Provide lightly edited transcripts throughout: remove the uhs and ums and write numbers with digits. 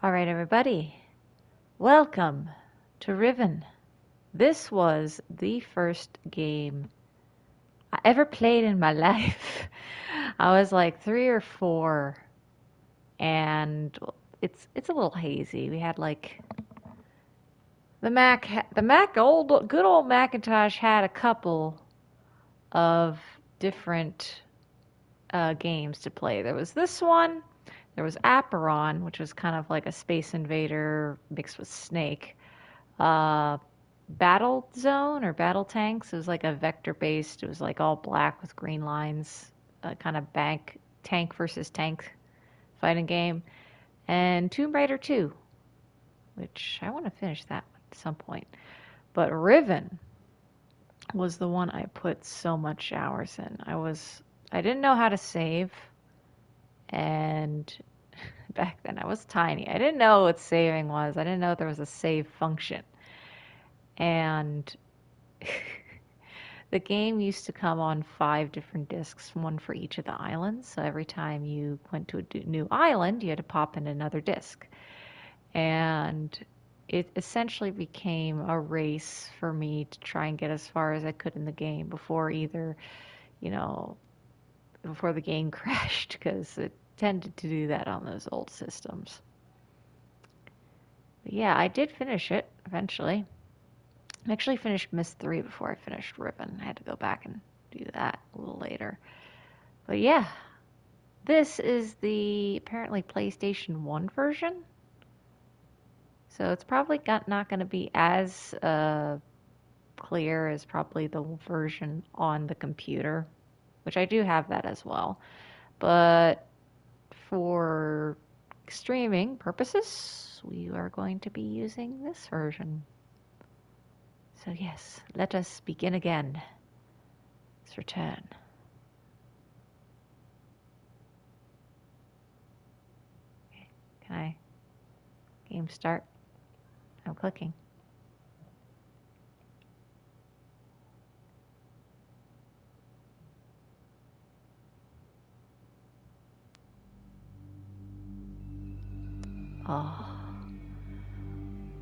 Alright, everybody. Welcome to Riven. This was the first game I ever played in my life. I was like 3 or 4, and it's a little hazy. We had like good old Macintosh had a couple of different games to play. There was this one. There was Aperon, which was kind of like a Space Invader mixed with Snake. Battle Zone or Battle Tanks. It was like a vector based. It was like all black with green lines, kind of tank versus tank fighting game. And Tomb Raider 2, which I want to finish that at some point. But Riven was the one I put so much hours in. I didn't know how to save, and back then I was tiny. I didn't know what saving was. I didn't know there was a save function. And the game used to come on 5 different discs, one for each of the islands. So every time you went to a new island, you had to pop in another disc. And it essentially became a race for me to try and get as far as I could in the game before before the game crashed, because it tended to do that on those old systems. But yeah, I did finish it eventually. I actually finished Myst 3 before I finished Riven. I had to go back and do that a little later. But yeah, this is the apparently PlayStation 1 version. So it's probably not going to be as clear as probably the version on the computer, which I do have that as well. But for streaming purposes, we are going to be using this version. So yes, let us begin again. Let's return. Okay. Can I game start? I'm clicking.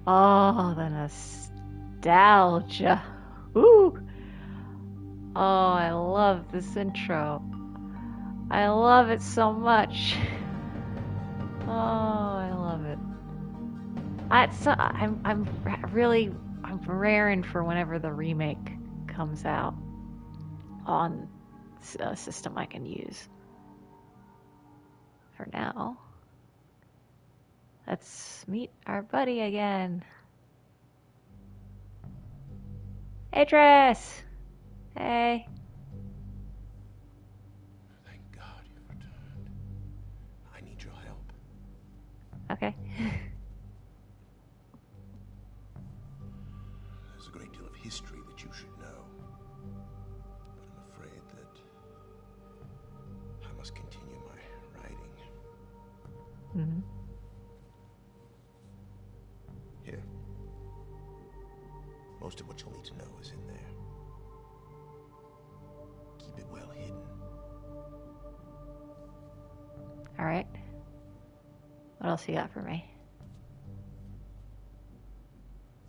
Oh, the nostalgia. Ooh. Oh, I love this intro. I love it so much. Oh, I love it. I'm raring for whenever the remake comes out on a system I can use. For now, let's meet our buddy again. Hey, Tress! Hey. Thank God you've returned. I need your help. Okay. There's a great deal of history that you should know. But I'm afraid that I must continue my writing. Mm-hmm. Here. Most of what you'll need to know is in there. Keep it well hidden. Alright. What else you got for me?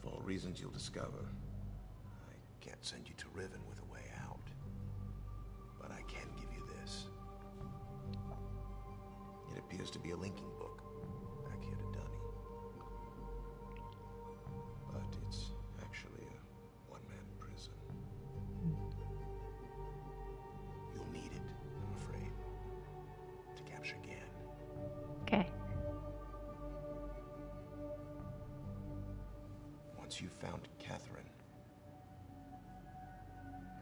For all reasons you'll discover, I can't send you to Riven with a way out. But I can give you this. It appears to be a linking book back here to Dunny. But it's actually a one-man prison. You'll need it, I'm afraid, to capture Gan. Okay. Once you've found Catherine,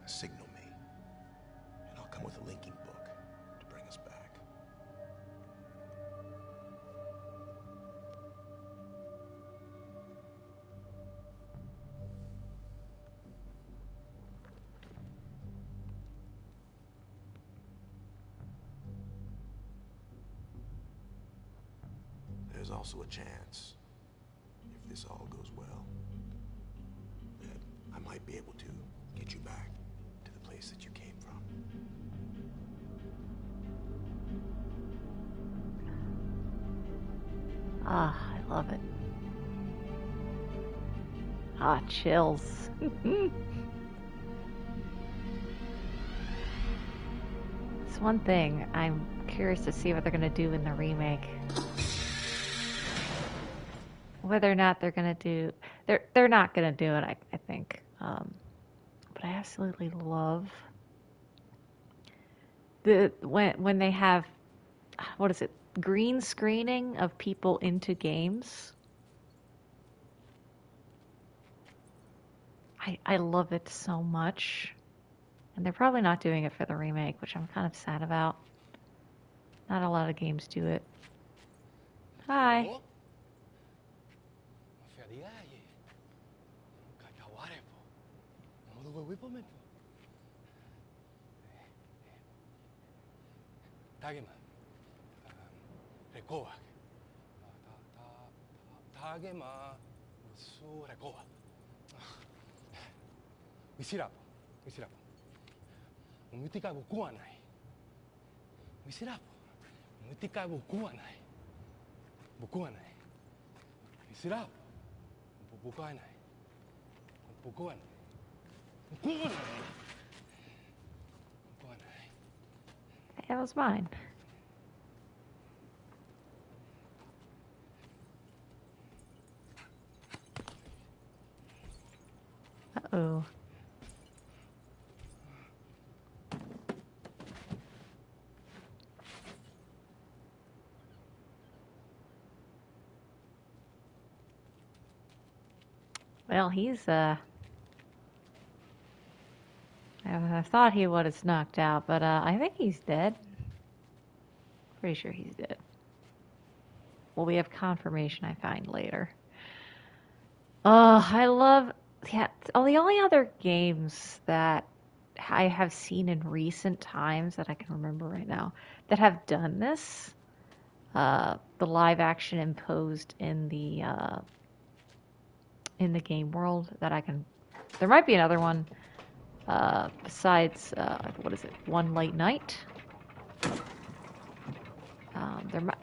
signal me, and I'll come with a linking book to bring us back. There's also a chance, if this all goes well, that I might be able to get you back to the place that you came from. Ah, I love it. Ah, chills. It's one thing I'm curious to see what they're gonna do in the remake. Whether or not they're gonna do, they're not gonna do it. I think. But I absolutely love when they have, what is it, green screening of people into games. I love it so much. And they're probably not doing it for the remake, which I'm kind of sad about. Not a lot of games do it. Hi. Wisirapo, wisirapo. Umutika buku wa nai. Wisirapo, umutika buku wa nai. Buku wa nai. Wisirapo, buku wa nai. Buku wa nai. Buku wa nai. Buku wa nai. That was mine. Uh-oh. Well, he's, I thought he was knocked out, but, I think he's dead. Pretty sure he's dead. Well, we have confirmation I find later. Oh, I love, yeah, the only other games that I have seen in recent times that I can remember right now that have done this, the live action imposed in the game world that I can, there might be another one, besides, what is it, One Late Night?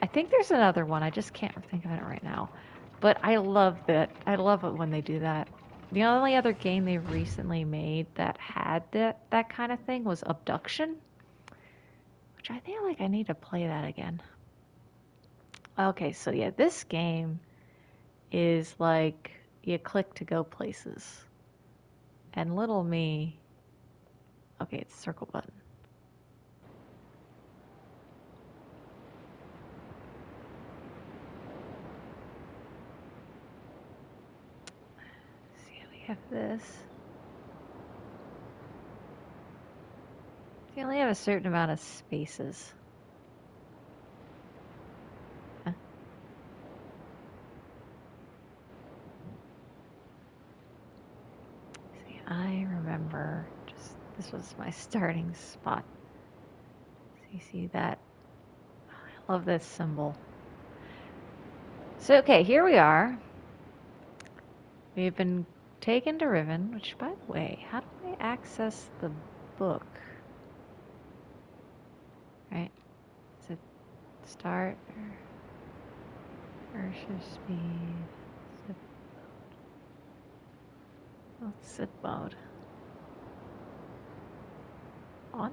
I think there's another one. I just can't think of it right now. But I love that. I love it when they do that. The only other game they recently made that had that kind of thing was Abduction, which I feel like I need to play that again. Okay, so yeah, this game is like you click to go places. And little me, okay, it's circle button. See, we have this. You only have a certain amount of spaces. Huh? See, I remember just this was my starting spot. So you see that? I love this symbol. So okay, here we are. We've been taken to Riven, which by the way, how do I access the book? Right? Is it start or cursor speed? Zip mode. Oh, zip mode. On?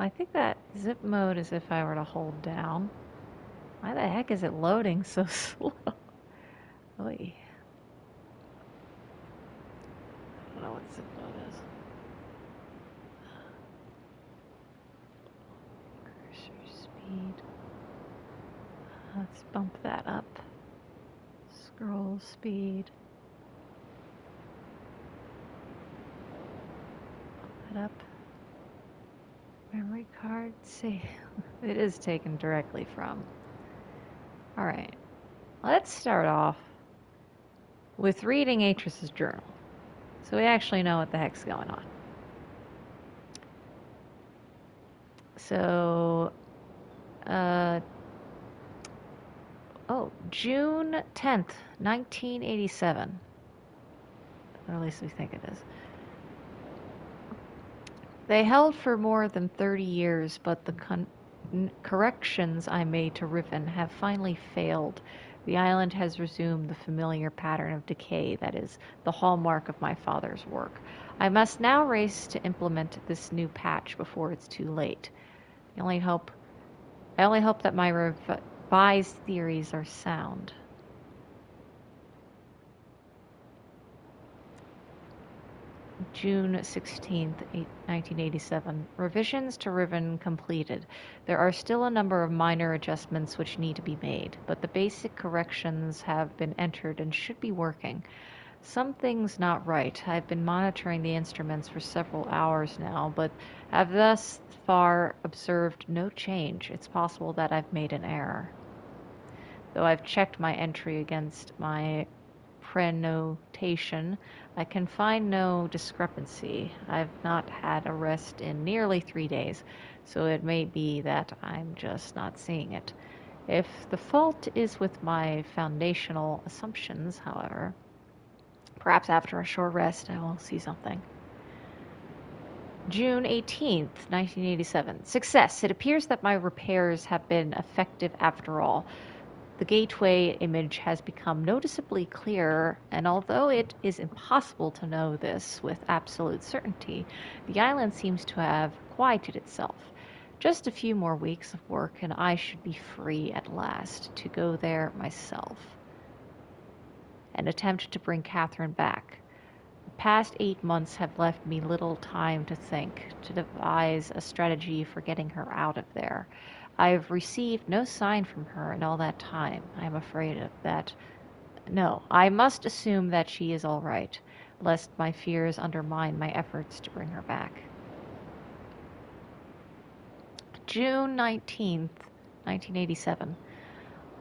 I think that zip mode is if I were to hold down. Why the heck is it loading so slow? Oy. I don't know what zip mode is. Cursor speed. Let's bump that up. Scroll speed. Bump it up. Memory card. See, it is taken directly from. Alright, let's start off with reading Atris's journal. So we actually know what the heck's going on. So, June 10th, 1987. Or at least we think it is. They held for more than 30 years, but the corrections I made to Riven have finally failed. The island has resumed the familiar pattern of decay that is the hallmark of my father's work. I must now race to implement this new patch before it's too late. I only hope that my revised theories are sound. June 16th, 1987. Revisions to Riven completed. There are still a number of minor adjustments which need to be made, but the basic corrections have been entered and should be working. Something's not right. I've been monitoring the instruments for several hours now, but have thus far observed no change. It's possible that I've made an error. Though I've checked my entry against my prenotation, I can find no discrepancy. I've not had a rest in nearly 3 days, so it may be that I'm just not seeing it. If the fault is with my foundational assumptions, however, perhaps after a short rest I will see something. June 18th, 1987. Success. It appears that my repairs have been effective after all. The gateway image has become noticeably clearer, and although it is impossible to know this with absolute certainty, the island seems to have quieted itself. Just a few more weeks of work, and I should be free at last to go there myself and attempt to bring Catherine back. The past 8 months have left me little time to think, to devise a strategy for getting her out of there. I have received no sign from her in all that time. I am afraid of that. No, I must assume that she is all right, lest my fears undermine my efforts to bring her back. June 19th, 1987.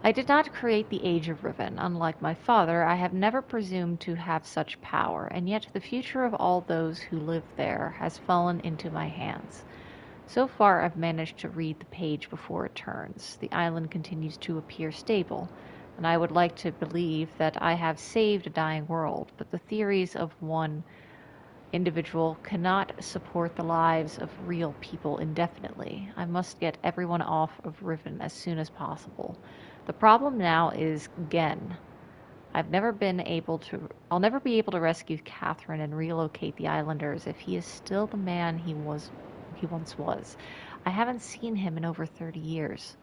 I did not create the Age of Riven. Unlike my father, I have never presumed to have such power, and yet the future of all those who live there has fallen into my hands. So far, I've managed to read the page before it turns. The island continues to appear stable, and I would like to believe that I have saved a dying world, but the theories of one individual cannot support the lives of real people indefinitely. I must get everyone off of Riven as soon as possible. The problem now is Gen. I'll never be able to rescue Catherine and relocate the islanders if he is still the man he once was. I haven't seen him in over 30 years,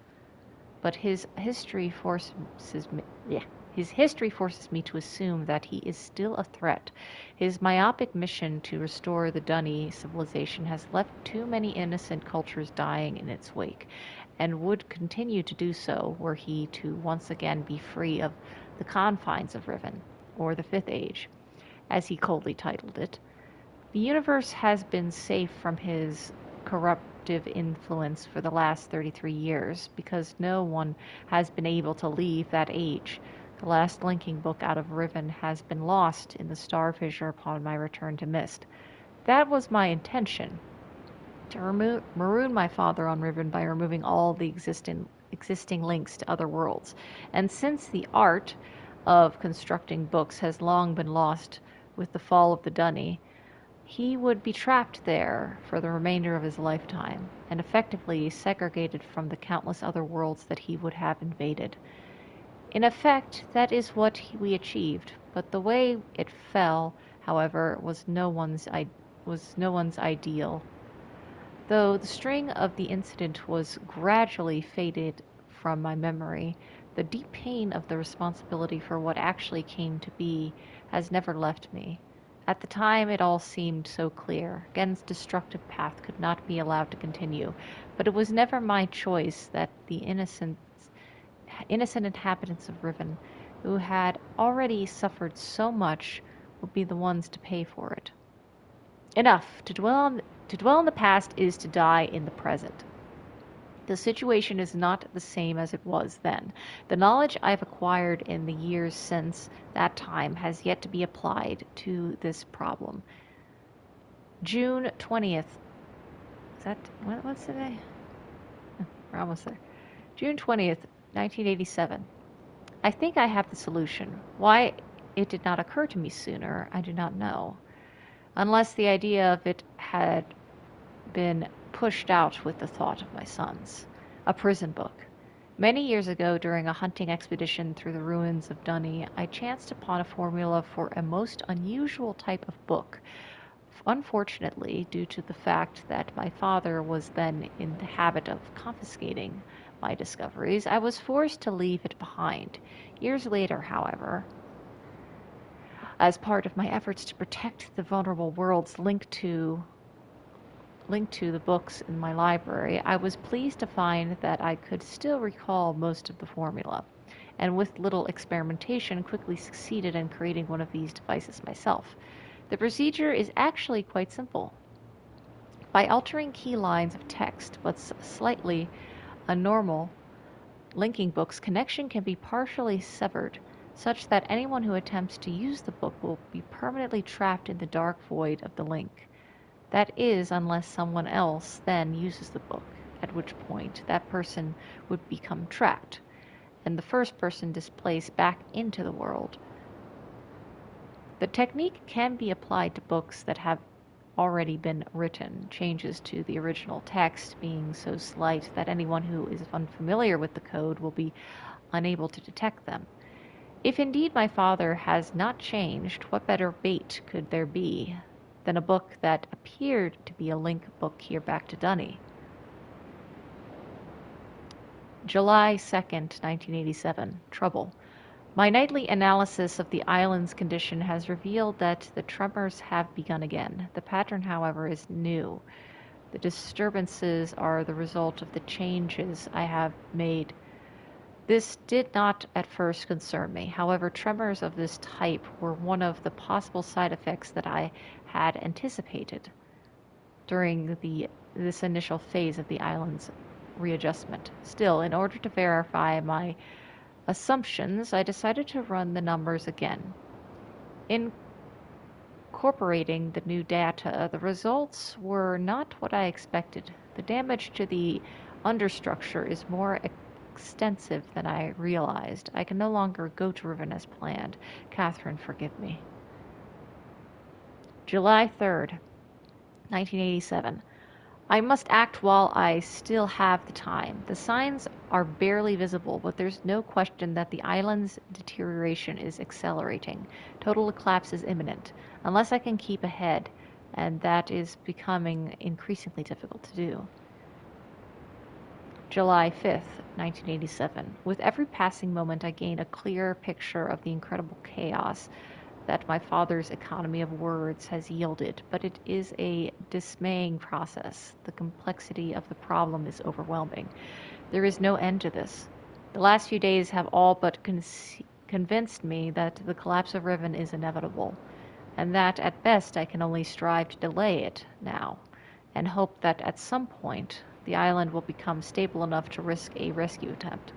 but his history forces me to assume that he is still a threat. His myopic mission to restore the Dunny civilization has left too many innocent cultures dying in its wake, and would continue to do so were he to once again be free of the confines of Riven, or the Fifth Age, as he coldly titled it. The universe has been safe from his corruptive influence for the last 33 years, because no one has been able to leave that age. The last linking book out of Riven has been lost in the star fissure upon my return to Mist. That was my intention, to maroon my father on Riven by removing all the existing links to other worlds. And since the art of constructing books has long been lost with the fall of the Dunny, he would be trapped there for the remainder of his lifetime, and effectively segregated from the countless other worlds that he would have invaded. In effect, that is what we achieved, but the way it fell, however, was no one's ideal. Though the string of the incident was gradually faded from my memory, the deep pain of the responsibility for what actually came to be has never left me. At the time, it all seemed so clear. Gen's destructive path could not be allowed to continue, but it was never my choice that the innocent inhabitants of Riven, who had already suffered so much, would be the ones to pay for it. Enough. To dwell in the past is to die in the present. The situation is not the same as it was then. The knowledge I've acquired in the years since that time has yet to be applied to this problem. June 20th. What's today? We're almost there. June 20th, 1987. I think I have the solution. Why it did not occur to me sooner, I do not know. Unless the idea of it had been pushed out with the thought of my sons. A prison book. Many years ago, during a hunting expedition through the ruins of Dunny, I chanced upon a formula for a most unusual type of book. Unfortunately, due to the fact that my father was then in the habit of confiscating my discoveries, I was forced to leave it behind. Years later, however, as part of my efforts to protect the vulnerable worlds linked to the books in my library, I was pleased to find that I could still recall most of the formula, and with little experimentation quickly succeeded in creating one of these devices myself. The procedure is actually quite simple. By altering key lines of text but slightly abnormal linking books, connection can be partially severed, such that anyone who attempts to use the book will be permanently trapped in the dark void of the link. That is, unless someone else then uses the book, at which point that person would become trapped, and the first person displaced back into the world. The technique can be applied to books that have already been written, changes to the original text being so slight that anyone who is unfamiliar with the code will be unable to detect them. If indeed my father has not changed, what better bait could there be than a book that appeared to be a link book here back to Dunny? July 2nd, 1987. Trouble. My nightly analysis of the island's condition has revealed that the tremors have begun again. The pattern, however, is new. The disturbances are the result of the changes I have made. This did not at first concern me. However, tremors of this type were one of the possible side effects that I had anticipated during this initial phase of the island's readjustment. Still, in order to verify my assumptions, I decided to run the numbers again. Incorporating the new data, the results were not what I expected. The damage to the understructure is more extensive than I realized. I can no longer go to Riven as planned. Catherine, forgive me. July 3rd, 1987. I must act while I still have the time. The signs are barely visible, but there's no question that the island's deterioration is accelerating. Total collapse is imminent, unless I can keep ahead, and that is becoming increasingly difficult to do. July 5th, 1987. With every passing moment, I gain a clearer picture of the incredible chaos that my father's economy of words has yielded, but it is a dismaying process. The complexity of the problem is overwhelming. There is no end to this. The last few days have all but convinced me that the collapse of Riven is inevitable, and that at best I can only strive to delay it now, and hope that at some point the island will become stable enough to risk a rescue attempt.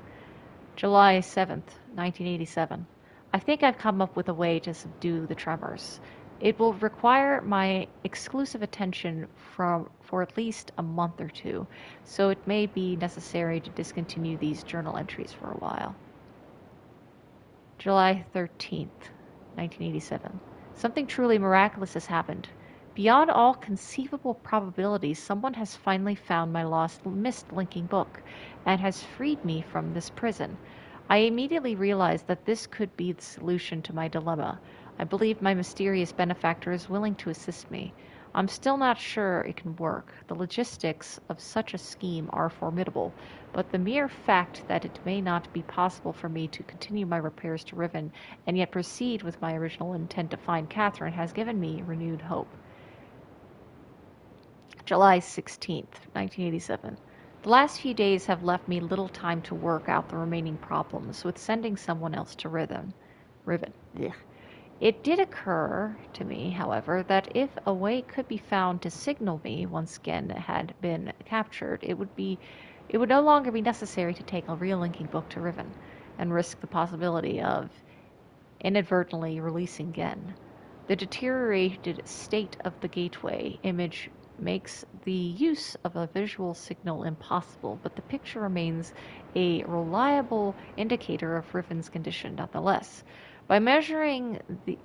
July 7th, 1987. I think I've come up with a way to subdue the tremors. It will require my exclusive attention for at least a month or two, so it may be necessary to discontinue these journal entries for a while. July 13th, 1987. Something truly miraculous has happened. Beyond all conceivable probabilities, someone has finally found my lost mist linking book and has freed me from this prison. I immediately realized that this could be the solution to my dilemma. I believe my mysterious benefactor is willing to assist me. I'm still not sure it can work. The logistics of such a scheme are formidable, but the mere fact that it may not be possible for me to continue my repairs to Riven and yet proceed with my original intent to find Catherine has given me renewed hope. July 16th, 1987. The last few days have left me little time to work out the remaining problems with sending someone else to Riven. Ugh. It did occur to me, however, that if a way could be found to signal me once Gen had been captured, it would no longer be necessary to take a relinking book to Riven and risk the possibility of inadvertently releasing Gen. The deteriorated state of the gateway image makes the use of a visual signal impossible, but the picture remains a reliable indicator of Riven's condition nonetheless. By measuring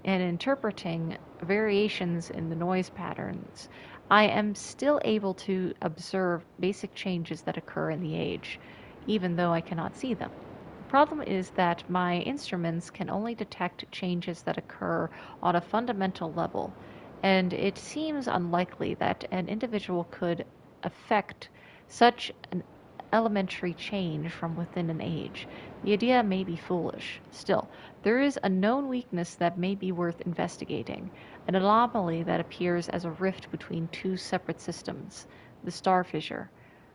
and interpreting variations in the noise patterns, I am still able to observe basic changes that occur in the age, even though I cannot see them. The problem is that my instruments can only detect changes that occur on a fundamental level, and it seems unlikely that an individual could affect such an elementary change from within an age. The idea may be foolish. Still, there is a known weakness that may be worth investigating, an anomaly that appears as a rift between two separate systems, the star fissure.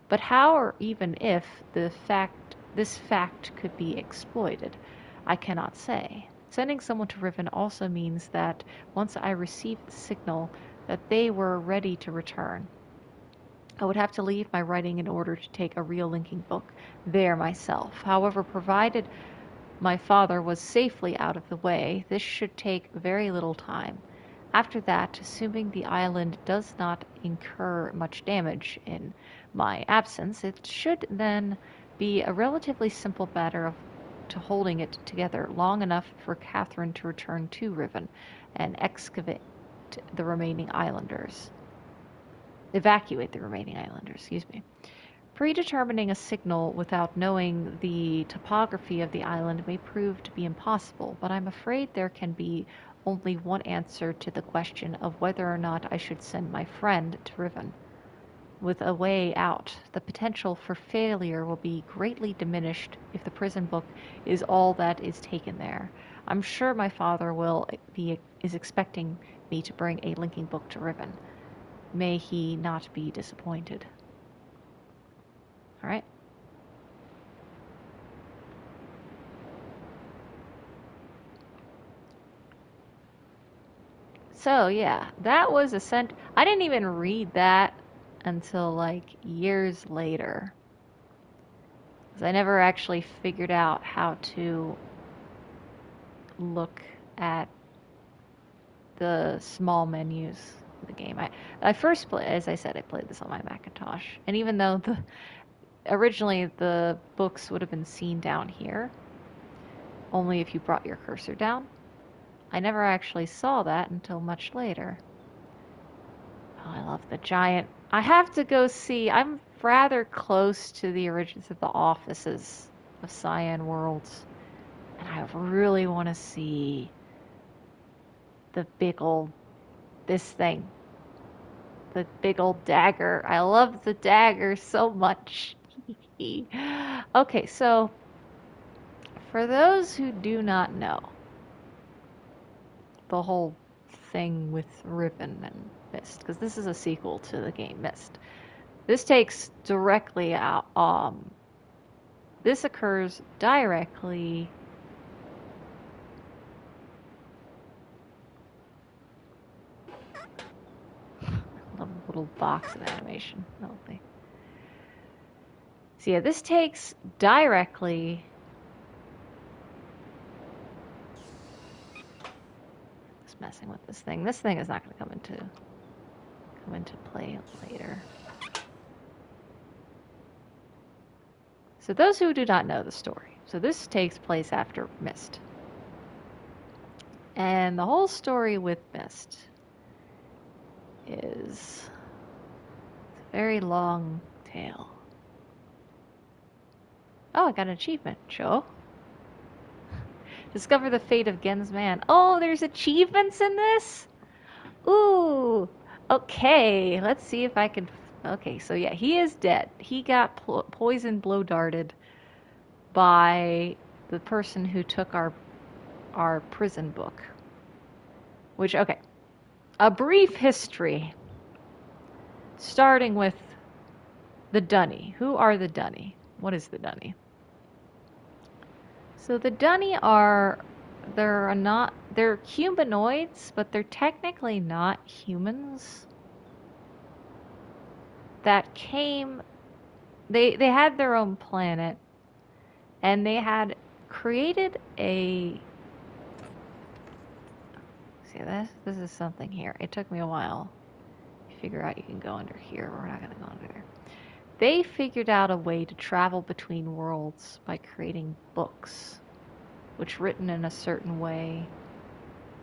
But how or even if this fact could be exploited, I cannot say. Sending someone to Riven also means that once I received the signal that they were ready to return, I would have to leave my writing in order to take a real linking book there myself. However, provided my father was safely out of the way, this should take very little time. After that, assuming the island does not incur much damage in my absence, it should then be a relatively simple matter of to holding it together long enough for Catherine to return to Riven and the remaining islanders. Evacuate the remaining islanders, excuse me. Predetermining a signal without knowing the topography of the island may prove to be impossible, but I'm afraid there can be only one answer to the question of whether or not I should send my friend to Riven. With a way out, the potential for failure will be greatly diminished if the prison book is all that is taken there. I'm sure my father is expecting me to bring a linking book to Riven. May he not be disappointed. All right. So yeah, that was I didn't even read that until like years later. 'Cause I never actually figured out how to look at the small menus of the game. I first played, as I said, I played this on my Macintosh, and even though originally the books would have been seen down here, only if you brought your cursor down, I never actually saw that until much later. Oh, I love the giant. I have to go see. I'm rather close to the origins of the offices of Cyan Worlds, and I really want to see the big old this thing, the big old dagger. I love the dagger so much. Okay, so for those who do not know the whole thing with Riven and Mist, because this is a sequel to the game Mist. This takes directly out. This occurs directly. Love a little box of animation. Lovely. So yeah, this takes directly. Just messing with this thing. This thing is not going to come into play later. So those who do not know the story. So this takes place after Mist. And the whole story with Mist is a very long tale. Oh, I got an achievement. Sure. Discover the fate of Gen's man. Oh, there's achievements in this? Ooh. Okay, let's see if I can... Okay, so yeah, he is dead. He got poison blow darted by the person who took our prison book. Which, okay. A brief history. Starting with the Dunny. Who are the Dunny? What is the Dunny? So the Dunny they're humanoids, but they're technically not humans. That came, they had their own planet, and they had created a, see this is something here. It took me a while to figure out you can go under here. We're not going to go under there. They figured out a way to travel between worlds by creating books. which written in a certain way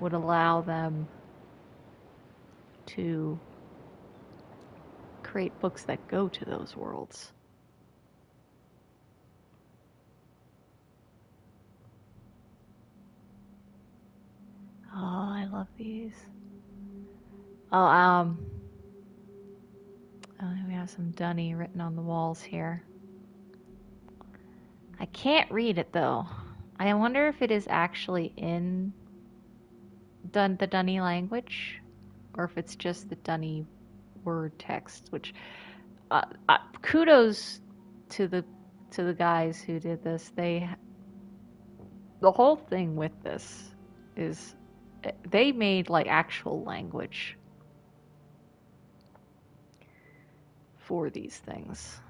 would allow them to create books that go to those worlds. Oh, I love these. Oh, we have some Dunny written on the walls here. I can't read it though. I wonder if it is actually in the Dunny language, or if it's just the Dunny word text. Which, kudos to the guys who did this. The whole thing with this is they made like actual language for these things.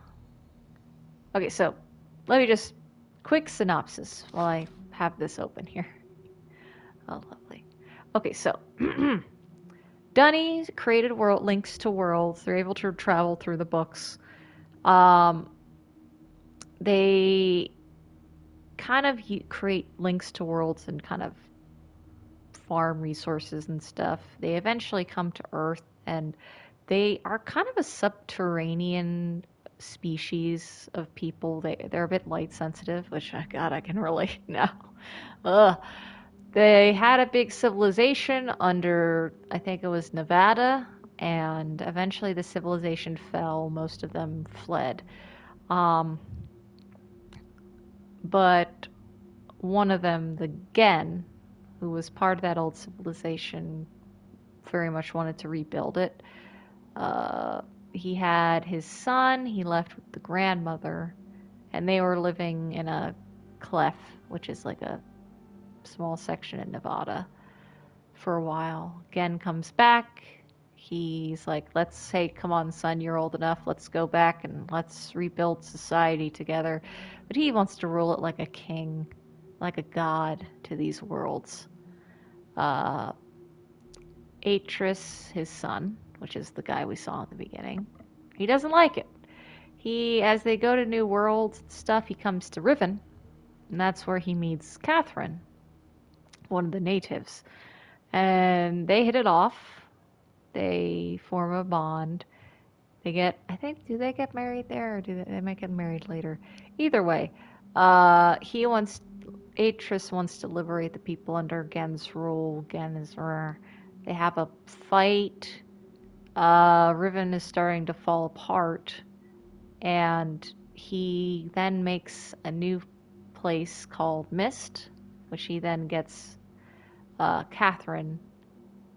Okay, so let me just quick synopsis while I have this open here. Oh, lovely. Okay, so Dunny created world links to worlds. They're able to travel through the books. They kind of create links to worlds and kind of farm resources and stuff. They eventually come to Earth, and they are kind of a subterranean species of people. They're a bit light sensitive, which God, I can relate now. Ugh. They had a big civilization under, I think it was Nevada, and eventually the civilization fell. Most of them fled. But one of them, the Gen, who was part of that old civilization, very much wanted to rebuild it. He had his son, he left with the grandmother, and they were living in a clef, which is like a small section in Nevada, for a while. Gen comes back. He's like, let's say, come on, son, you're old enough. Let's go back and let's rebuild society together. But he wants to rule it like a king, like a god to these worlds. Atris, his son, which is the guy we saw at the beginning, he doesn't like it. As they go to new worlds and stuff, he comes to Riven, and that's where he meets Catherine, one of the natives. And they hit it off. They form a bond. They get, I think, do they get married there, or they might get married later? Either way, Atris wants to liberate the people under Gen's rule. Gen is, they have a fight. Riven is starting to fall apart, and he then makes a new place called Mist, which he then gets Catherine.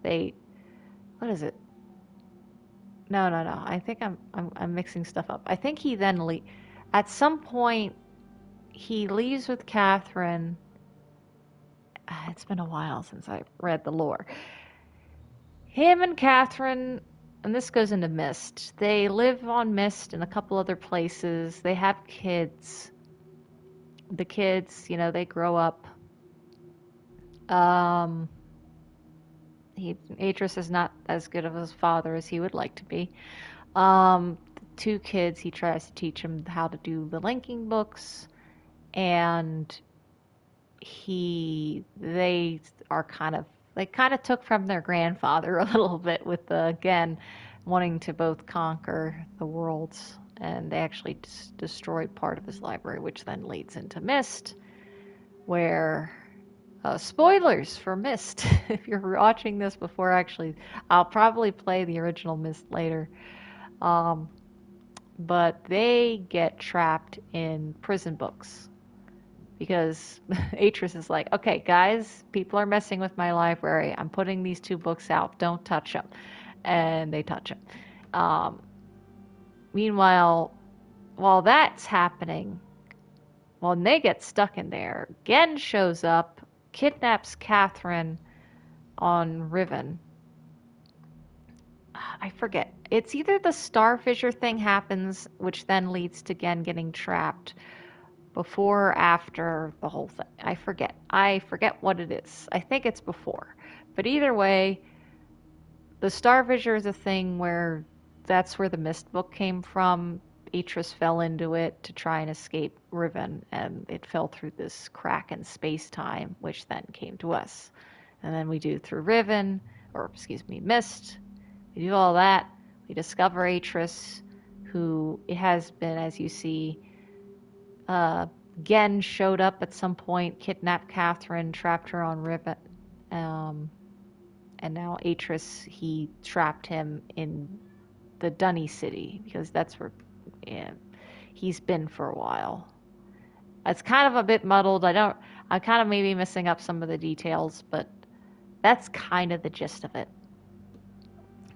What is it? No. I think I'm mixing stuff up. I think he then at some point he leaves with Catherine. It's been a while since I read the lore. Him and Catherine, and this goes into Mist. They live on Mist and a couple other places. They have kids. The kids, they grow up. Atris is not as good of a father as he would like to be. The two kids, he tries to teach them how to do the linking books, and they kind of took from their grandfather a little bit with again wanting to both conquer the worlds, and they actually destroyed part of his library, which then leads into Mist, where spoilers for Mist. If you're watching this before, actually, I'll probably play the original Mist later. But they get trapped in prison books because Atris is like, okay, guys, people are messing with my library. I'm putting these two books out. Don't touch them. And they touch them. Meanwhile, while that's happening, when they get stuck in there, Gen shows up, kidnaps Catherine on Riven. I forget. It's either the Starfisher thing happens, which then leads to Gen getting trapped, before or after the whole thing. I forget. I forget what it is. I think it's before. But either way, the Starfisher is a thing where that's where the Mist book came from. Atris fell into it to try and escape Riven, and it fell through this crack in space-time, which then came to us. And then we do through Riven, or excuse me, Mist. We do all that. We discover Atris, who it has been, as you see, Gen showed up at some point, kidnapped Catherine, trapped her on Riven, and now Atris, he trapped him in the Dunny City, because that's where he's been for a while. It's kind of a bit muddled. I kind of maybe missing up some of the details, but that's kind of the gist of it.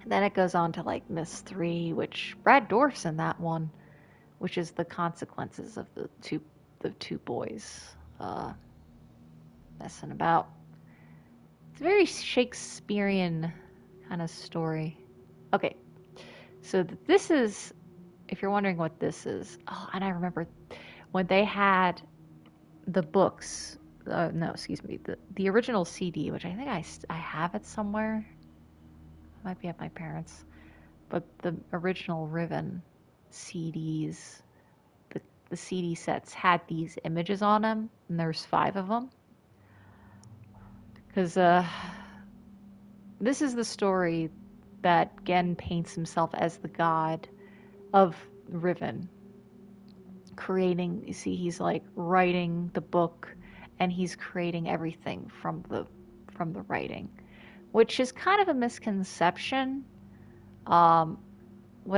Then it goes on to like Miss 3, which Brad Dourif's in that one, which is the consequences of the two boys messing about. It's a very Shakespearean kind of story. Okay, so this is, if you're wondering what this is, oh, and I remember when they had the books, no, excuse me, the original CD, which I think I have it somewhere. It might be at my parents', but the original Riven CDs, the CD sets had these images on them, and there's 5 of them. Because this is the story that Gen paints himself as the god of Riven, creating. You see, he's like writing the book, and he's creating everything from the writing, which is kind of a misconception. What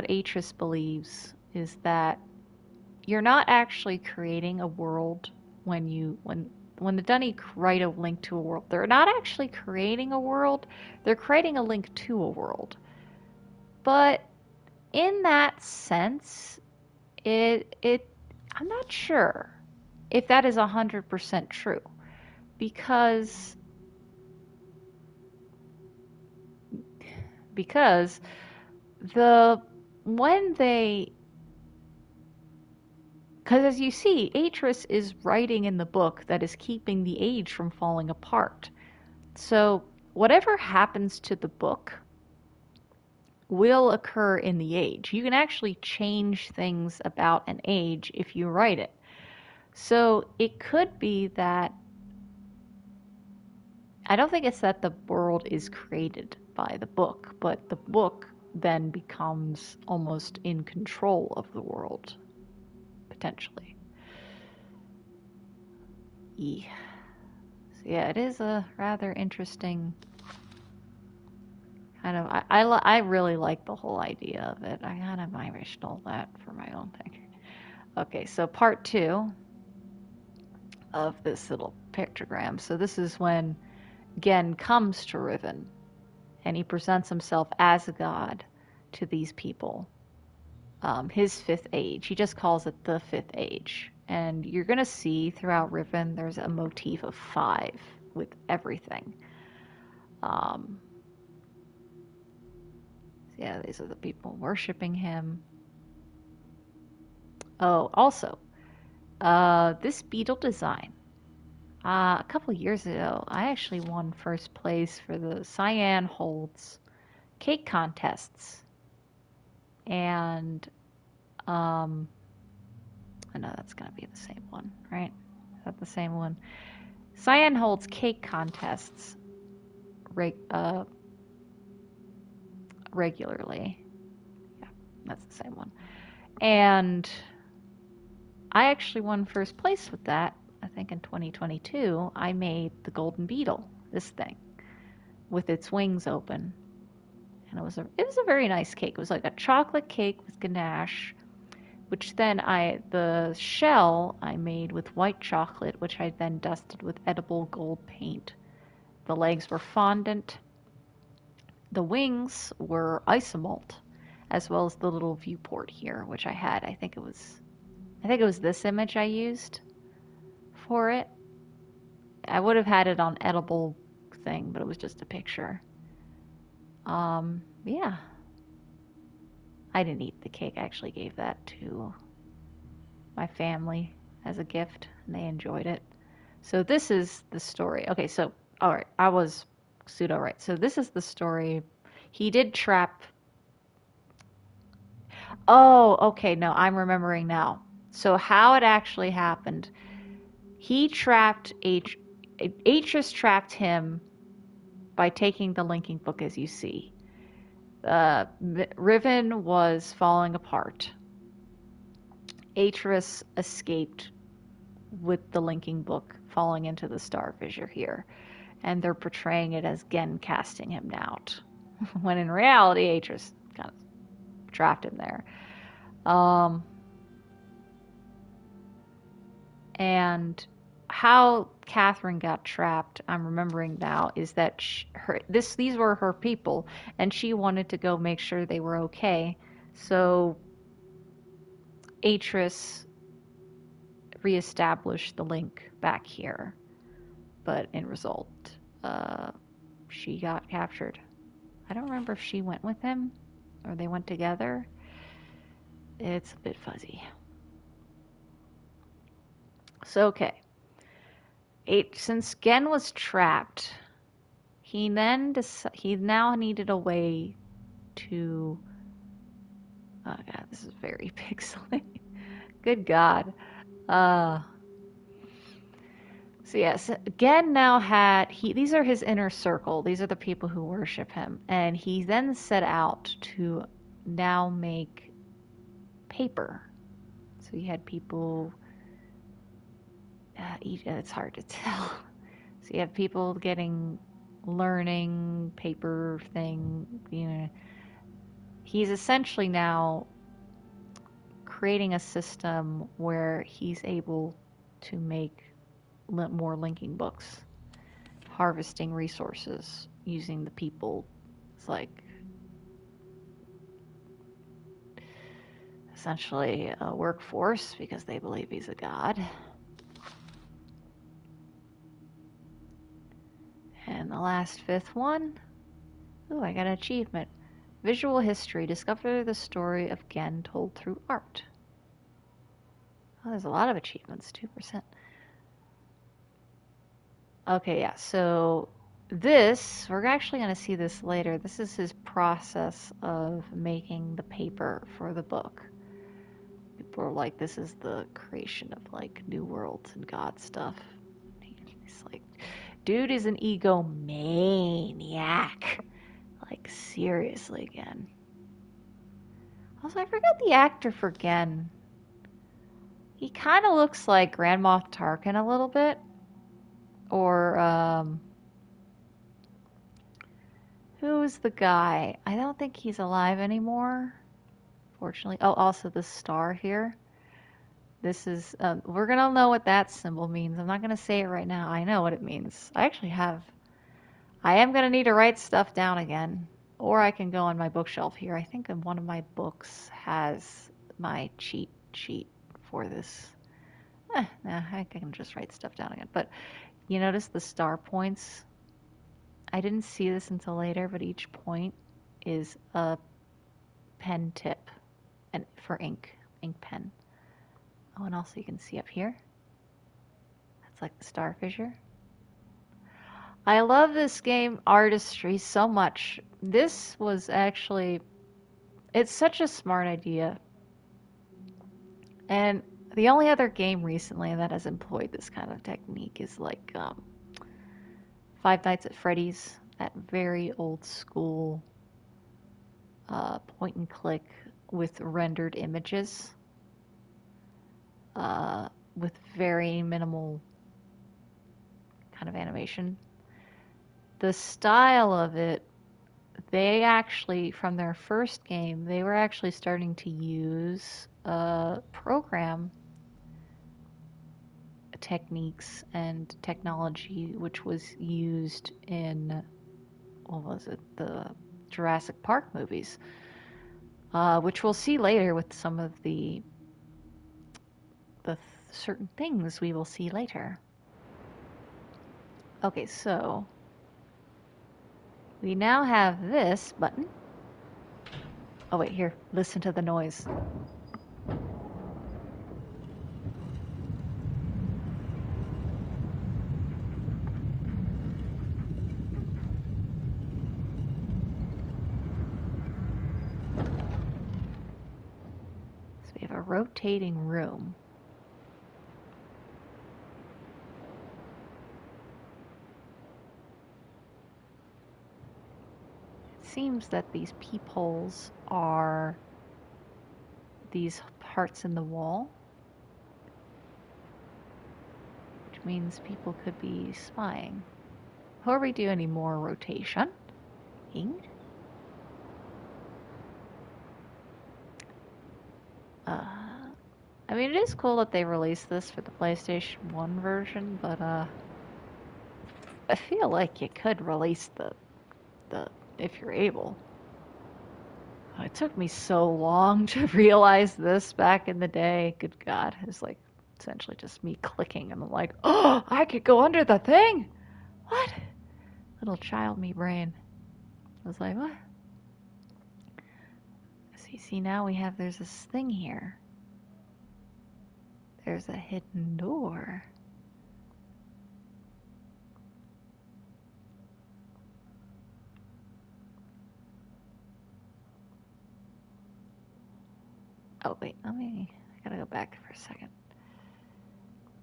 Atris believes is that you're not actually creating a world when the Dunny write a link to a world. They're not actually creating a world. They're creating a link to a world. But in that sense, I'm not sure if that is 100% true, because the when they because as you see, Atris is writing in the book that is keeping the age from falling apart. So whatever happens to the book will occur in the age. You can actually change things about an age if you write it. So it could be that, I don't think it's that the world is created by the book, but the book then becomes almost in control of the world, potentially. Yeah. So yeah, it is a rather interesting kind of. I really like the whole idea of it. I kind of maybe stole that for my own thing. Okay, so part 2 of this little pictogram. So this is when Gen comes to Riven, and he presents himself as a god to these people. His 5th age. He just calls it the 5th age. And you're going to see throughout Riven there's a motif of 5 with everything. Yeah, these are the people worshiping him. Oh, also, this beetle design. A couple years ago, I actually won first place for the Cyan Holds cake contests. And, I know that's going to be the same one, right? Is that the same one? Cyan Holds cake contests regularly. Yeah, that's the same one. And I actually won first place with that. I think in 2022, I made the golden beetle, this thing, with its wings open. And it was a very nice cake. It was like a chocolate cake with ganache, which then the shell I made with white chocolate, which I then dusted with edible gold paint. The legs were fondant. The wings were isomalt, as well as the little viewport here, which I had. I think it was this image I used for it. I would have had it on edible thing, but it was just a picture. Yeah. I didn't eat the cake. I actually gave that to my family as a gift, and they enjoyed it. So this is the story. Okay, so, all right, I was pseudo right. So this is the story. He did trap. Oh, okay. No, I'm remembering now. So how it actually happened, he trapped Atris trapped him by taking the linking book, as you see. Riven was falling apart. Atris escaped with the linking book falling into the star fissure here. And they're portraying it as Gen casting him out. When in reality, Atris kind of trapped him there. And how Catherine got trapped, I'm remembering now, is that these were her people, and she wanted to go make sure they were okay. So Atris reestablished the link back here, but in result, she got captured. I don't remember if she went with him or they went together. It's a bit fuzzy. So, okay. Since Gen was trapped, he now needed a way to. Oh god, this is very pixely. Good god. So yes, Gen now had these are his inner circle. These are the people who worship him, and he then set out to now make paper. So he had people. It's hard to tell. So you have people learning paper thing. He's essentially now creating a system where he's able to make more linking books, harvesting resources using the people. It's like essentially a workforce because they believe he's a god. And the last fifth one. Ooh, I got an achievement. Visual history. Discover the story of Gen told through art. Oh, there's a lot of achievements. 2%. Okay, yeah. So we're actually going to see this later. This is his process of making the paper for the book. People are like, this is the creation of like new worlds and God stuff. He's like, dude is an egomaniac. Like, seriously, again. Also, I forgot the actor for Gen. He kind of looks like Grand Moff Tarkin a little bit. Or, who's the guy? I don't think he's alive anymore, fortunately. Oh, also the star here. This is, we're going to know what that symbol means. I'm not going to say it right now. I know what it means. I am going to need to write stuff down again. Or I can go on my bookshelf here. I think one of my books has my cheat sheet for this. Nah, I can just write stuff down again. But you notice the star points? I didn't see this until later, but each point is a pen tip and for ink pen. Oh, and also you can see up here. That's like the star fissure. I love this game artistry so much. This was actually, it's such a smart idea. And the only other game recently that has employed this kind of technique is like Five Nights at Freddy's, that very old school point and click with rendered images with very minimal kind of animation. The style of it, they actually, from their first game, they were actually starting to use program techniques and technology which was used in, what was it, the Jurassic Park movies, which we'll see later with some of the certain things we will see later. Okay, so we now have this button. Oh wait, here, listen to the noise. a rotating room. It seems that these peepholes are these parts in the wall, which means people could be spying. Before we do any more rotation, I mean, it is cool that they released this for the PlayStation 1 version, but I feel like you could release the if you're able. It took me so long to realize this back in the day. Good God, it's like essentially just me clicking, and I'm like, oh, I could go under the thing. What? Little child me brain. I was like, what? See, now we have, there's this thing here. There's a hidden door. Oh, wait, I gotta go back for a second.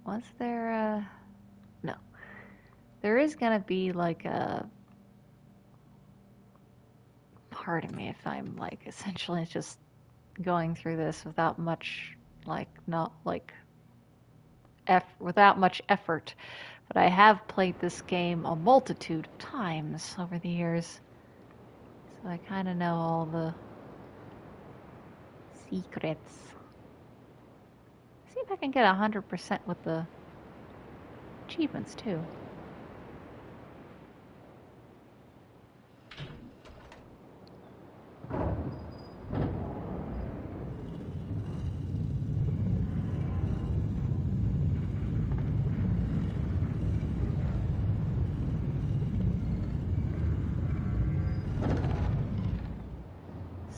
Was there a... No. There is gonna be like a... Pardon me if I'm like essentially just going through this without much, like, not like... without much effort. But I have played this game a multitude of times over the years. So I kind of know all the secrets. See if I can get 100% with the achievements too.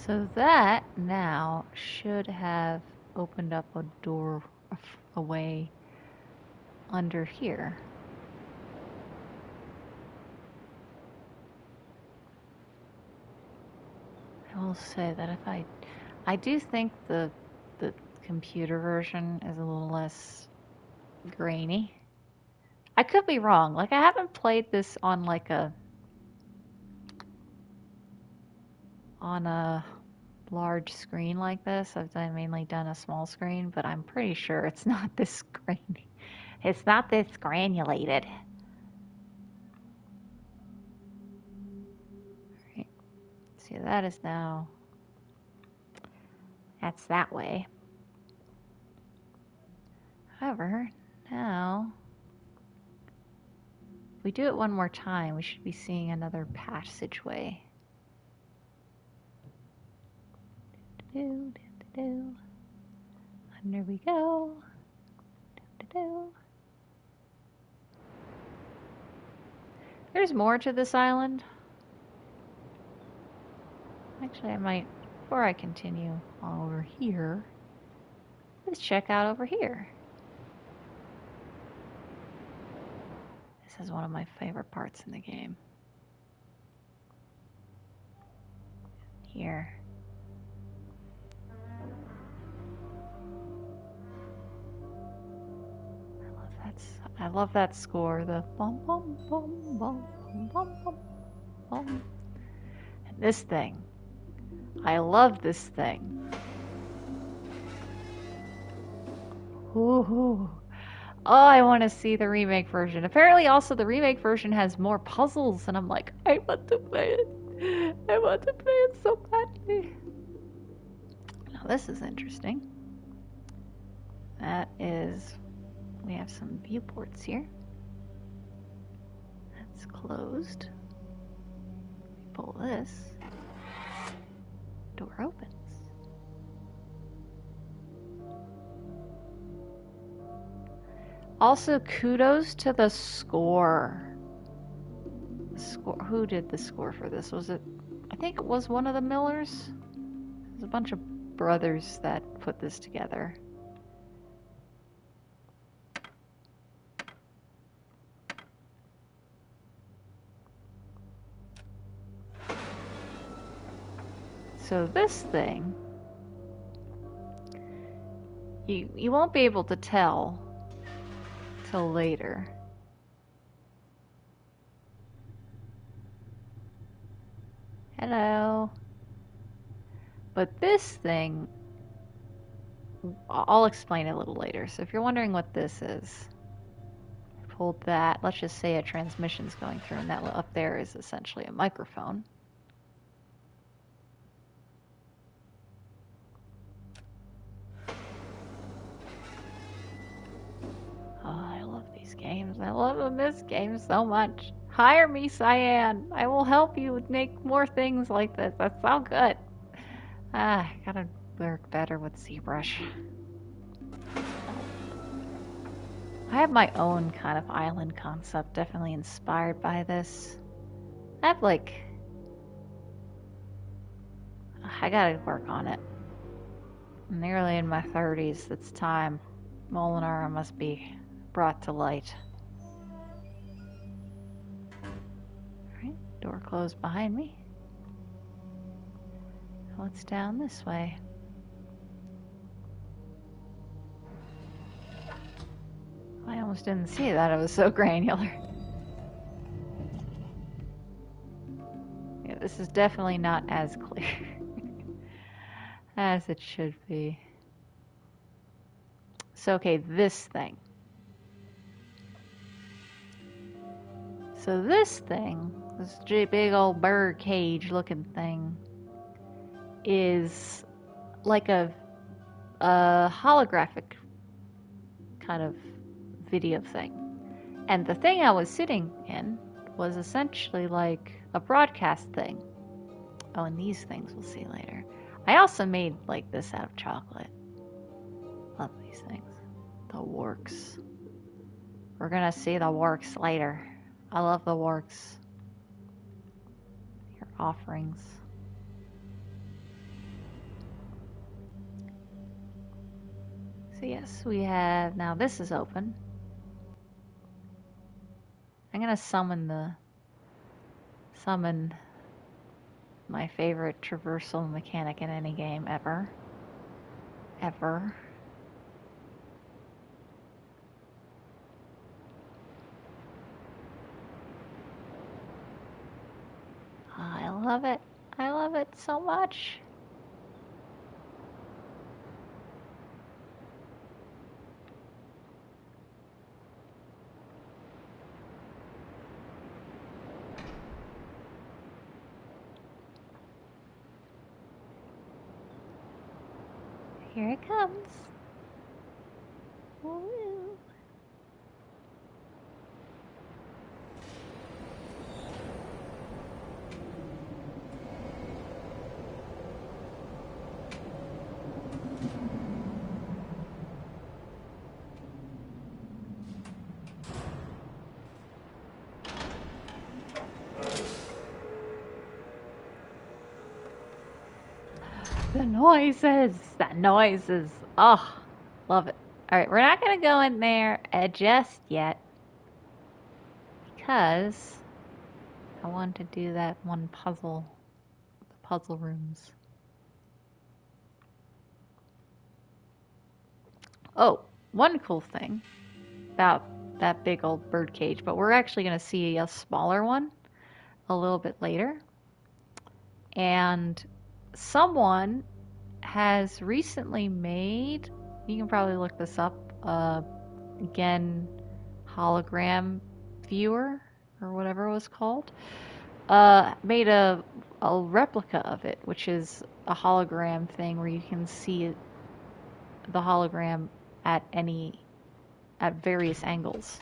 So that now should have opened up a door away under here. I will say that if I do think the computer version is a little less grainy. I could be wrong. Like, I haven't played this on like on a large screen like this. I've mainly done a small screen, but I'm pretty sure it's not this grainy. It's not this granulated. Right. See, that is now... That's that way. However, now... If we do it one more time, we should be seeing another passageway. Under we go. There's more to this island. Actually, I might, before I continue over here, let's check out over here. This is one of my favorite parts in the game. Here. I love that score, the bum bum bum bum bum bum bum bum. And this thing. I love this thing. Ooh. Oh, I want to see the remake version. Apparently also the remake version has more puzzles, and I'm like, I want to play it. I want to play it so badly. Now this is interesting. That is, we have some viewports here. That's closed. We pull this. Door opens. Also, kudos to the score. Who did the score for this? Was it? I think it was one of the Millers. There's a bunch of brothers that put this together. So this thing You won't be able to tell till later. Hello. But this thing, I'll explain it a little later. So if you're wondering what this is, hold that. Let's just say a transmission's going through, and that up there is essentially a microphone. Oh, I love these games. I love this game so much. Hire me, Cyan. I will help you make more things like this. That's so good. I gotta work better with ZBrush. I have my own kind of island concept, definitely inspired by this. I have I gotta work on it. I'm nearly in my 30s. It's time. Molinar must be brought to light. Alright, door closed behind me. What's down this way? I almost didn't see that. It was so granular. Yeah, this is definitely not as clear as it should be. So, okay, this thing. So this thing, this big old bird cage looking thing, is like a holographic kind of video thing. And the thing I was sitting in was essentially like a broadcast thing. Oh, and these things we'll see later. I also made like this out of chocolate. Love these things. The works. We're gonna see the works later. I love the works. Your offerings. So yes, we have, now this is open. I'm gonna summon my favorite traversal mechanic in any game ever. Ever. Oh, I love it. I love it so much. Here it comes. Woo. The noises. Oh, love it. All right, we're not going to go in there just yet because I want to do that one puzzle, the puzzle rooms. Oh, one cool thing about that big old bird cage, but we're actually going to see a smaller one a little bit later. And someone has recently made, you can probably look this up, again, hologram viewer or whatever it was called, made a replica of it, which is a hologram thing where you can see the hologram at various angles,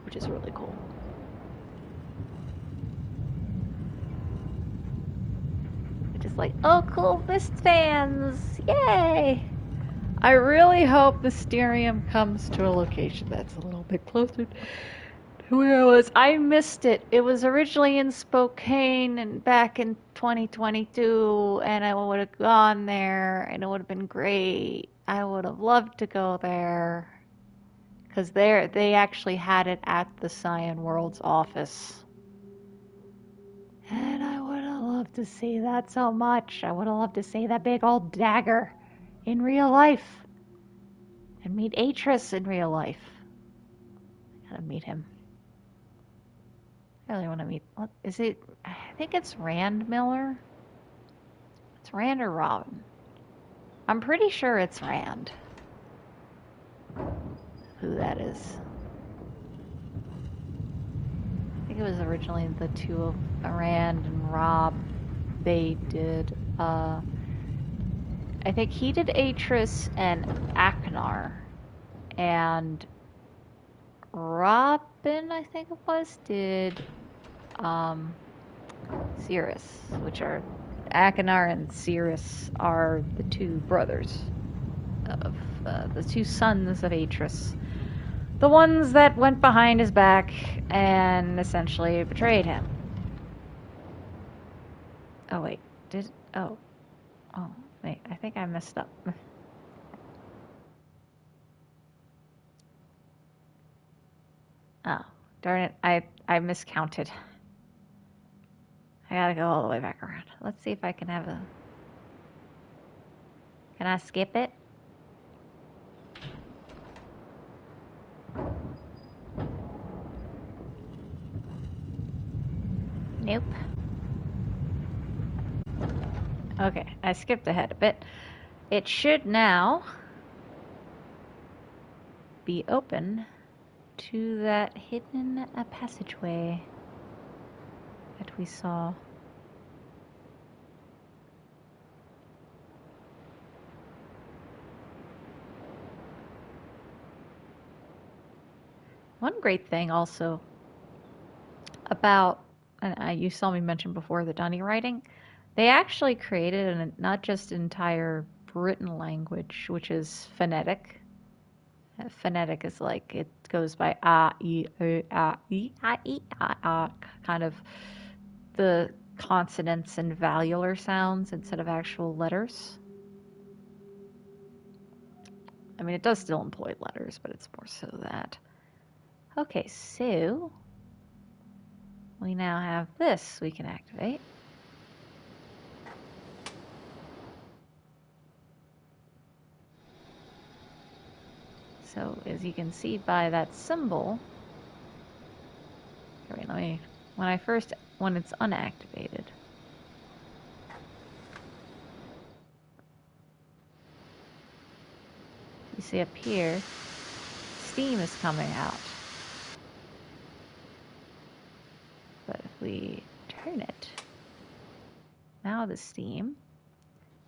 which is really cool. Just like, oh cool, wristbands, yay! I really hope the Mysterium comes to a location that's a little bit closer to where I was. I missed it. It was originally in Spokane and back in 2022, and I would have gone there, and it would have been great. I would have loved to go there, because they actually had it at the Cyan World's office. And I would have loved to see that so much. I would have loved to see that big old dagger. in real life. And meet Atris in real life. I gotta meet him. I really want to meet. What is it? I think it's Rand Miller. It's Rand or Robin. I'm pretty sure it's Rand. Who that is. I think it was originally the two of Rand and Rob. They did. I think he did Atris and Aknar. And Robin, I think it was, did Cirrus, which are Akinar and Cirrus are the two brothers of the two sons of Atris. The ones that went behind his back and essentially betrayed him. Oh wait, oh wait, I think I messed up. Oh, darn it, I miscounted. I gotta go all the way back around. Let's see if I can have a... Can I skip it? Nope. Okay, I skipped ahead a bit. It should now be open to that hidden passageway that we saw. One great thing also about, and you saw me mention before, the Dunny writing, they actually created not just an entire written language, which is phonetic. Phonetic is like, it goes by a, e, kind of the consonants and valular sounds instead of actual letters. I mean, it does still employ letters, but it's more so that. Okay, so we now have this we can activate. So as you can see by that symbol, here, wait, let me, when it's unactivated, you see up here, steam is coming out. But if we turn it, now the steam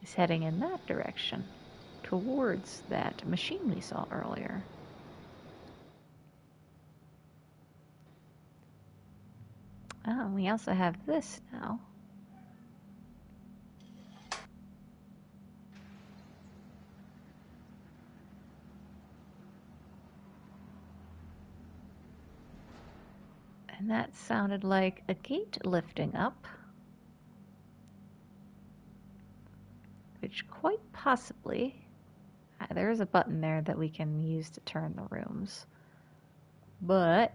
is heading in that direction, towards that machine we saw earlier. Oh, and we also have this now. And that sounded like a gate lifting up, which quite possibly, there is a button there that we can use to turn the rooms, but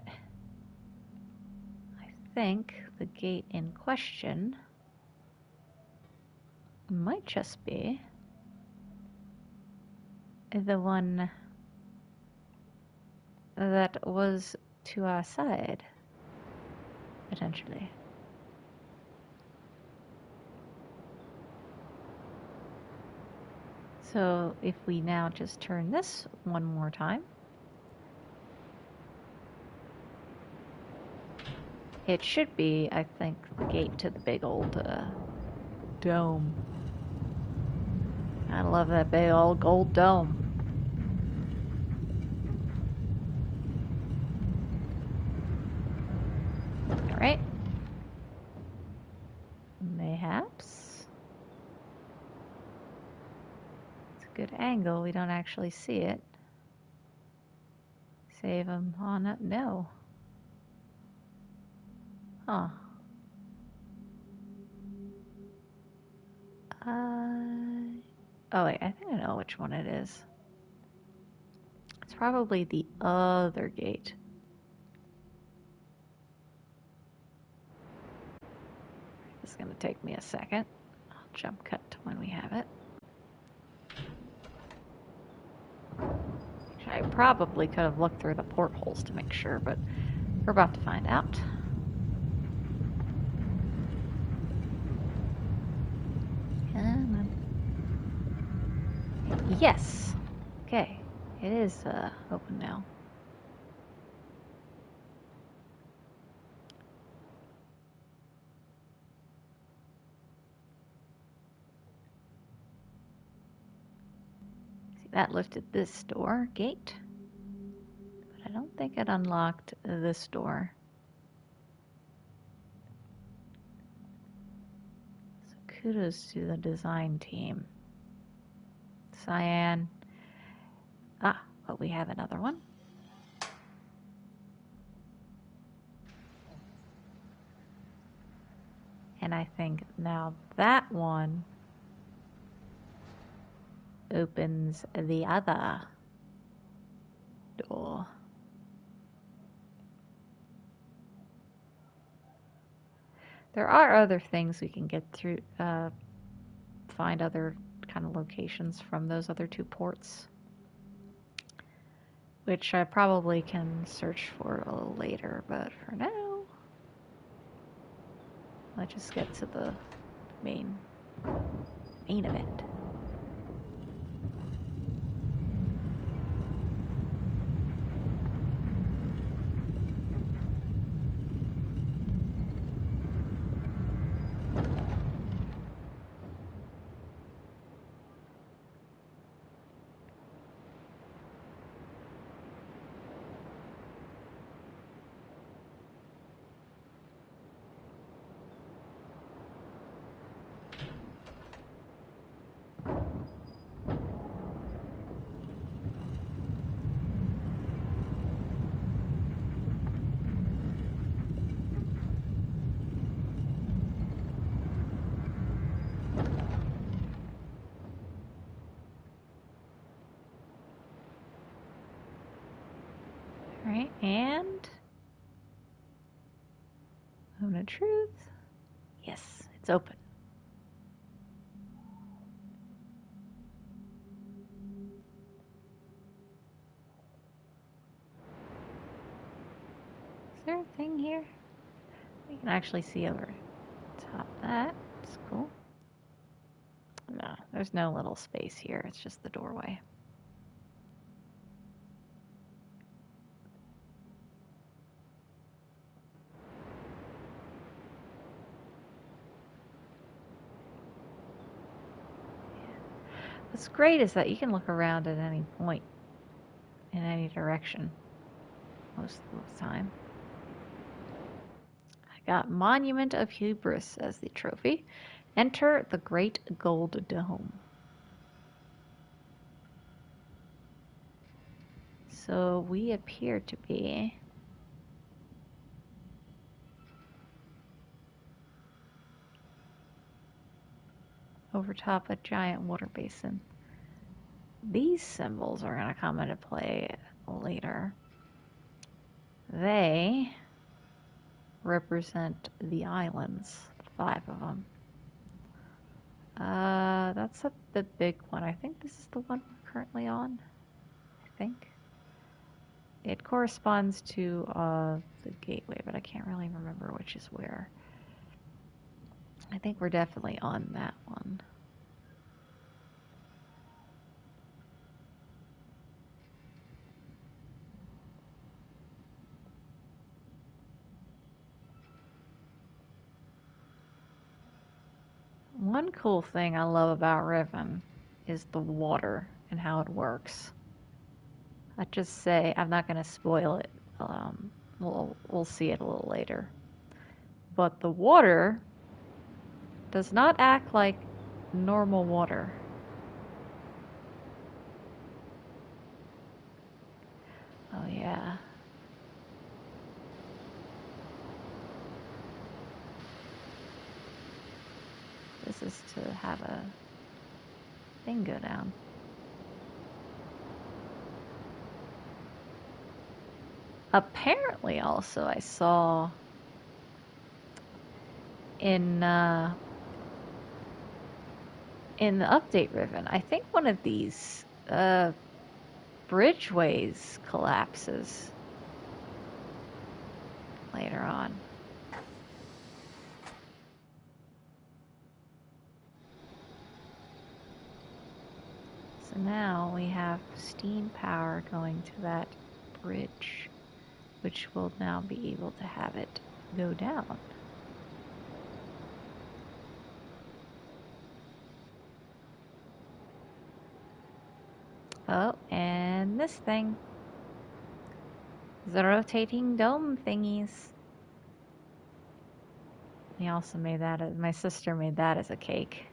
I think the gate in question might just be the one that was to our side, potentially. So if we now just turn this one more time, it should be, I think, the gate to the big old dome. I love that big old gold dome. All right. Mayhaps. It's a good angle. We don't actually see it. Save them on it. No. Huh. Oh wait, I think I know which one it is. It's probably the other gate. It's gonna take me a second. I'll jump cut to when we have it. I probably could have looked through the portholes to make sure, but we're about to find out. Come on. Yes. Okay. It is open now. See, that lifted this door gate. But I don't think it unlocked this door. So kudos to the design team. Cyan. Ah, but we have another one. And I think now that one opens the other door. There are other things we can get through, find other kind of locations from those other two ports, which I probably can search for a little later, but for now, let's just get to the main event. Alright, and moment of truth. Yes, it's open. Is there a thing here? We can actually see over top that. It's cool. No, there's no little space here. It's just the doorway. What's great is that you can look around at any point in any direction most of the time. I got Monument of Hubris as the trophy. Enter the Great Gold Dome. So we appear to be over top a giant water basin. These symbols are going to come into play later. They represent the islands, 5 of them. That's the big one. I think this is the one we're currently on. I think. It corresponds to the gateway, but I can't really remember which is where. I think we're definitely on that one. One cool thing I love about Riven is the water and how it works. I just say I'm not going to spoil it. We'll see it a little later. But the water does not act like normal water. Oh yeah. This is to have a thing go down. Apparently also I saw in the update Riven, I think one of these bridgeways collapses later on. So now we have steam power going to that bridge, which will now be able to have it go down. Oh, and this thing. The rotating dome thingies. We also made that, my sister made that as a cake.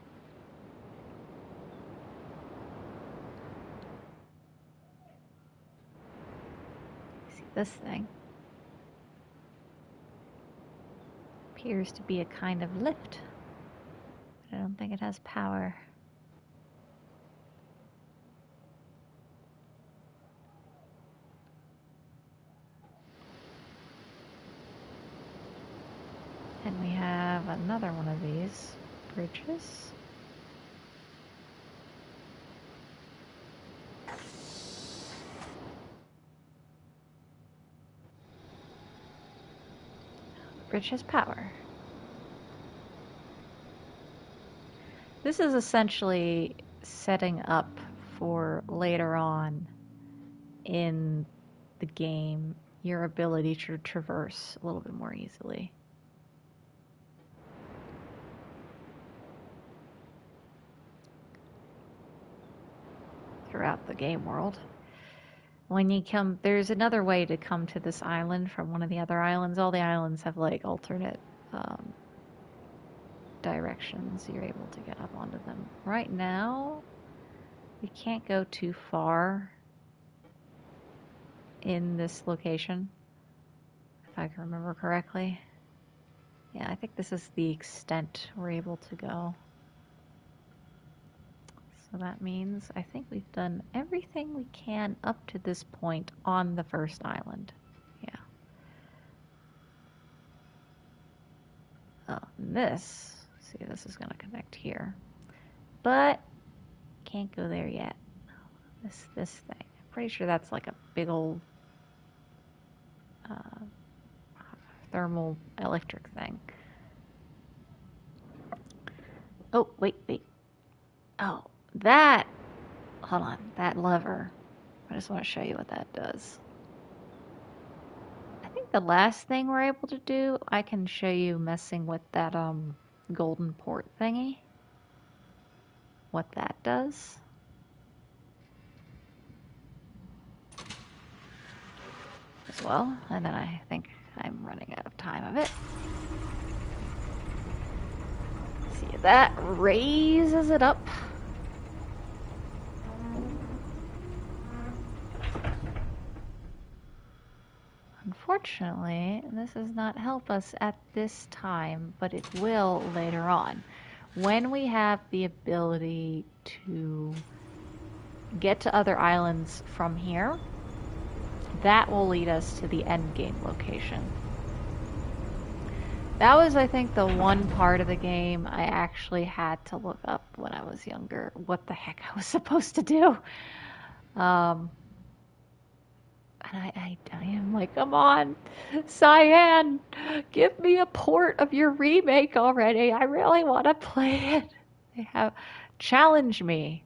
See this thing? Appears to be a kind of lift. But I don't think it has power. And we have another one of these bridges. Bridge has power. This is essentially setting up for later on in the game your ability to traverse a little bit more easily. Throughout the game world. When you come, there's another way to come to this island from one of the other islands. All the islands have like alternate directions. You're able to get up onto them. Right now, we can't go too far in this location, if I can remember correctly. Yeah, I think this is the extent we're able to go. So that means I think we've done everything we can up to this point on the first island. Yeah. This, see, this is going to connect here. But can't go there yet. This thing. I'm pretty sure that's like a big old thermal electric thing. Oh, wait. Oh, that, hold on, that lever. I just want to show you what that does. I think the last thing we're able to do, I can show you messing with that golden port thingy. What that does. As well, and then I think I'm running out of time of it. See, that raises it up. Unfortunately, this does not help us at this time, but it will later on. When we have the ability to get to other islands from here, that will lead us to the end game location. That was, I think, the one part of the game I actually had to look up when I was younger, what the heck I was supposed to do. And I am like, come on, Cyan, give me a port of your remake already. I really want to play it. They have challenged me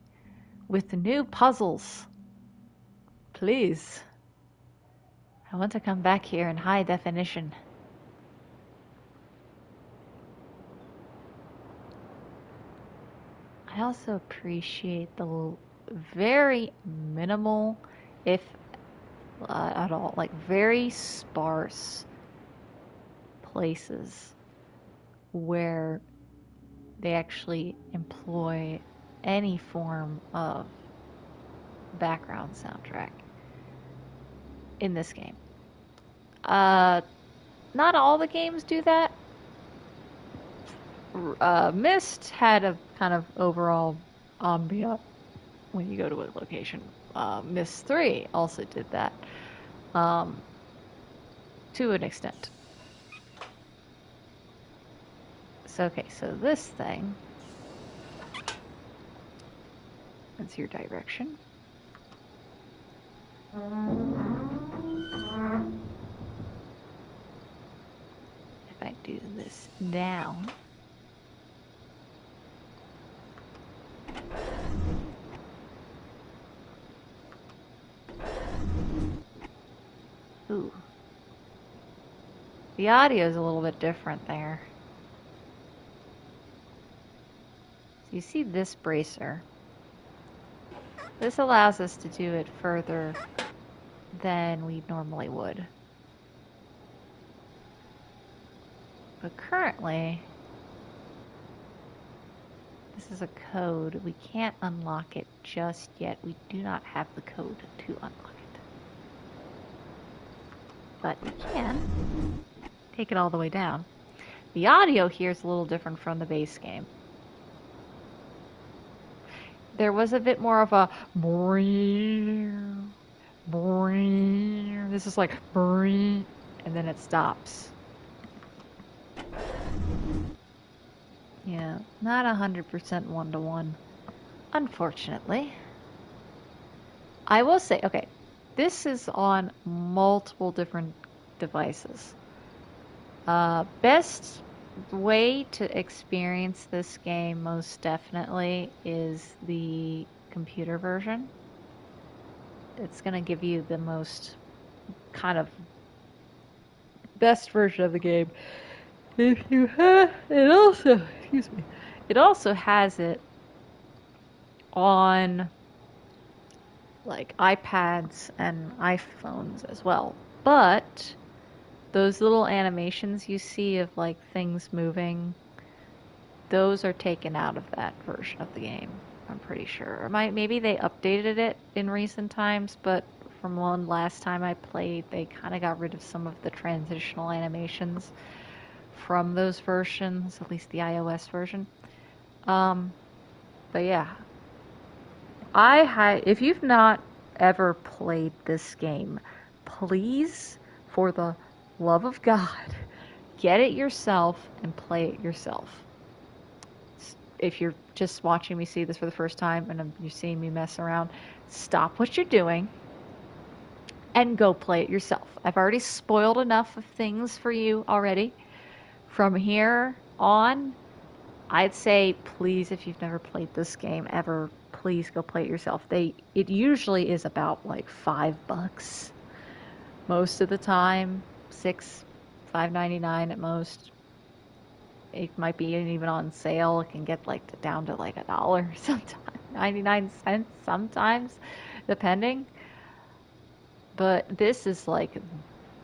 with new puzzles. Please. I want to come back here in high definition. I also appreciate the very minimal, if at all, like very sparse places where they actually employ any form of background soundtrack in this game. Not all the games do that. Myst had a kind of overall ambient when you go to a location. Myst 3 also did that to an extent. So, okay, so this thing, that's your direction. If I do this down. Ooh. The audio is a little bit different there. So you see this bracer. This allows us to do it further than we normally would. But currently, this is a code. We can't unlock it just yet. We do not have the code to unlock it. But we can take it all the way down. The audio here is a little different from the base game. There was a bit more of a this is like and then it stops. Yeah, not 100% one-to-one, unfortunately. I will say, okay, this is on multiple different devices. Best way to experience this game most definitely is the computer version. It's going to give you the most kind of best version of the game. If you have it also, excuse me, it also has it on like iPads and iPhones as well. But those little animations you see of like things moving, those are taken out of that version of the game, I'm pretty sure. Or maybe they updated it in recent times, but from one last time I played, they kind of got rid of some of the transitional animations from those versions, at least the iOS version. But yeah, if you've not ever played this game, please, for the love of God, get it yourself and play it yourself. If you're just watching me see this for the first time and you're seeing me mess around, stop what you're doing and go play it yourself. I've already spoiled enough of things for you already. From here on, I'd say please, if you've never played this game ever, please go play it yourself. It usually is about like $5 most of the time, $5.99 at most. It might be even on sale. It can get like down to like $1 sometimes, 99 cents sometimes, depending. But this is like,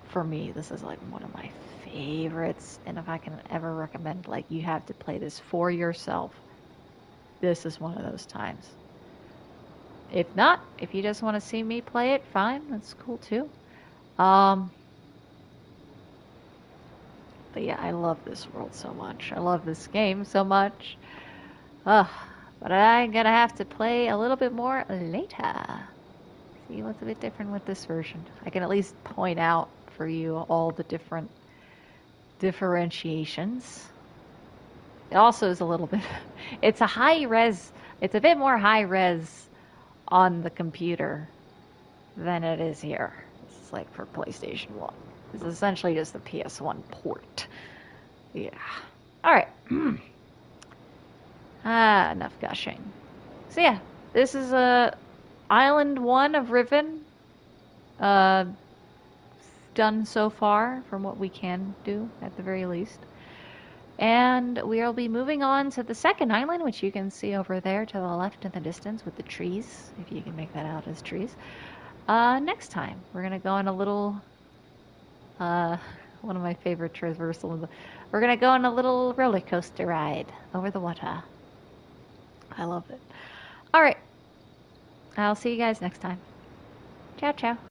for me, this is like one of my favorites. And if I can ever recommend, like, you have to play this for yourself, this is one of those times. If not, if you just want to see me play it, fine, that's cool too. But yeah, I love this world so much. I love this game so much. But I'm gonna have to play a little bit more later. See what's a bit different with this version. I can at least point out for you all the different differentiations. It also is a little bit, it's a high res, it's a bit more high res on the computer than it is here. This is like for PlayStation 1. It's essentially just the PS1 port. Yeah. Alright. Enough gushing. So yeah, this is Island 1 of Riven. Done so far, from what we can do, at the very least. And we'll be moving on to the second island, which you can see over there to the left in the distance with the trees, if you can make that out as trees. Next time, we're going to go on a little, one of my favorite traversals. We're going to go on a little roller coaster ride over the water. I love it. Alright, I'll see you guys next time. Ciao, ciao.